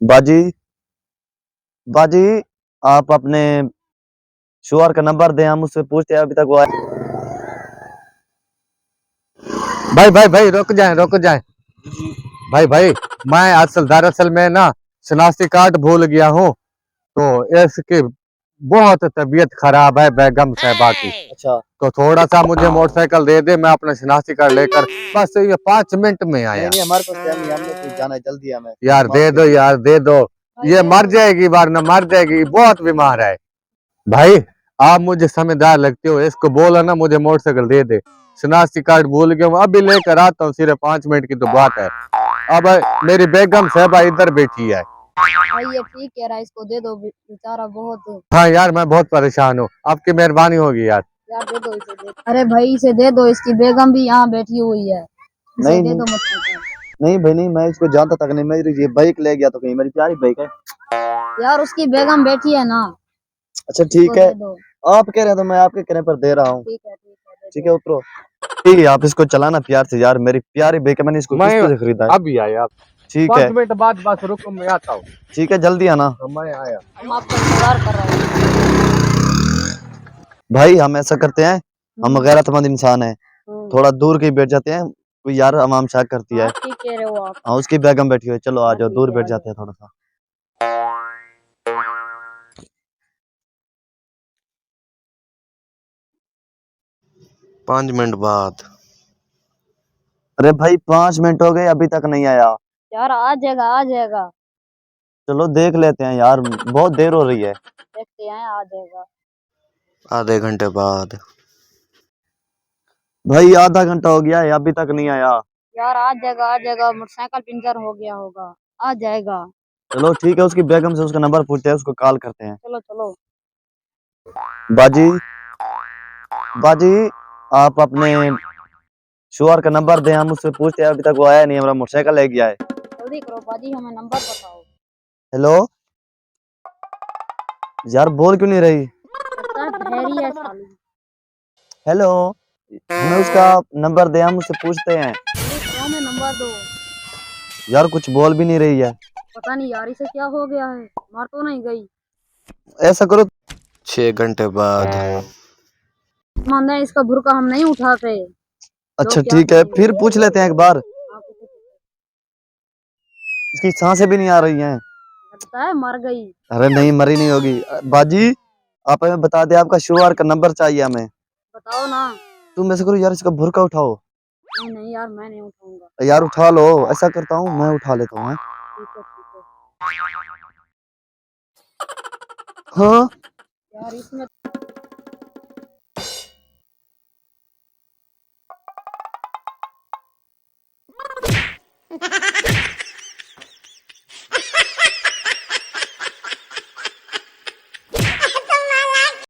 बाजी, बाजी, आप अपने शोहर का नंबर दें, हम उससे पूछते हैं, अभी तक वो आया। भाई भाई भाई रुक जाए। भाई भाई, मैं दरअसल में ना शनाख्ती कार्ड भूल गया हूँ। तो इसकी बहुत तबीयत खराब है बेगम साहबा की। अच्छा। तो थोड़ा सा मुझे मोटरसाइकिल दे दे, मैं अपना शनाख्ती कार्ड लेकर बस ये 5 मिनट में नहीं आया। नहीं, हमारे पास टाइम नहीं, हमने तो जाना है, जल्दी है हमें, यार माफ दे दो, करिए। यार दे दो। ये मर जाएगी, वरना मर जाएगी, बहुत बीमार है। भाई, आप मुझे समझदार लगते हो, इसको बोलो ना मुझे मोटरसाइकिल दे दे। शनाख्ती कार्ड भूल गया हूँ, अभी लेकर आता हूँ, सिर्फ 5 मिनट की तो बात है। अब मेरी बेगम साहबा इधर बैठी है। भाई ये ठीक कह रहा है, इसको दे दो, बेचारा बहुत। हाँ यार, मैं बहुत परेशान हूँ, आपकी मेहरबानी होगी यार। यार दे दो इसे, दे। अरे भाई इसे दे दो, इसकी बेगम भी यहाँ बैठी हुई है, इसे नहीं दे नहीं, दो मत। नहीं भाई नहीं, मैं इसको जानता तक नहीं, मेरी ये बाइक ले गया तो कहीं, मेरी प्यारी बाइक है। यार उसकी बेगम बैठी है ना, अच्छा इसको ठीक है, दे दो। आप कह रहे हैं तो मैं आपके कहने पर दे रहा हूँ। ठीक है दे ठीक दो। है, उतरो। ठीक है, आप इसको चलाना प्यार से यार, मेरी प्यारी बाइक है, मैंने इसको मैं किस्त से खरीदा है। अभी आया, ठीक है। 5 मिनट बाद बस रुको, मैं आता हूँ। ठीक है, जल्दी आना। तो मैं आया। हम आपका इंतजार कर रहे हैं। भाई हम ऐसा करते हैं, हम हम्म, गैरतमंद इंसान हैं, हम्म। थोड़ा दूर कहीं बैठ जाते हैं, कोई यार अवाम शाक करती है। हाँ ठीक कह रहे हो आप। हाँ, उसकी बेगम बैठी हुई है, चलो आ हाँ जाओ, ठीक दूर है, बैठ आ जाओ। जाते हैं थोड़ा सा। 5 मिनट बाद। अरे भाई 5 मिनट हो गए, अभी तक नहीं आया। यार आ जाएगा आ जाएगा। चलो देख लेते हैं यार, बहुत देर हो रही है। देखते हैं, आ जाएगा। आधे घंटे बाद। भाई आधा घंटा हो गया है, अभी तक नहीं आया। यार आ जाएगा, मोटरसाइकिल पंचर हो गया होगा, आ जाएगा। चलो ठीक है, उसकी बेगम से उसका नंबर पूछते हैं, उसको कॉल करते हैं। चलो चलो। बाजी, बाजी, आप अपने शोहर का नंबर दें, हम उससे पूछते हैं, अभी तक वो आया नहीं, हमारा मोटरसाइकिल ले गया है। जल्दी करो बाजी, हमें नंबर बताओ। हेलो, यार बोल क्यों नहीं रही। लगता है बहरी है साली। हेलो, हमें उसका नंबर दे, हम उससे पूछते हैं। जल्दी करो, हमें नंबर दो। यार कुछ बोल भी नहीं रही है। पता नहीं यार इसे क्या हो गया है, मार तो नहीं गई। ऐसा करो। 6 घंटे बाद। मानते हैं इसका बुर्का हम नहीं उठाते, अच्छा लोग क्या ठीक है, कहेंगे। फिर पूछ लेते हैं एक बार। हाँ, पूछो, पूछो। इसकी सांसें भी नहीं आ रही हैं। लगता है मर गई। अरे नहीं, मरी नहीं होगी। बाजी, आप हमें बता दे, आपका शोहर का नंबर चाहिए हमें। बताओ ना। तुम ऐसा करो यार, इसका बुर्का उठाओ। नहीं नहीं यार, मैं नहीं उठाऊंगा। यार उठा लो, ऐसा करता हूँ, मैं उठा लेता हूँ। ठीक है ठीक है। हाँ। यार इसमें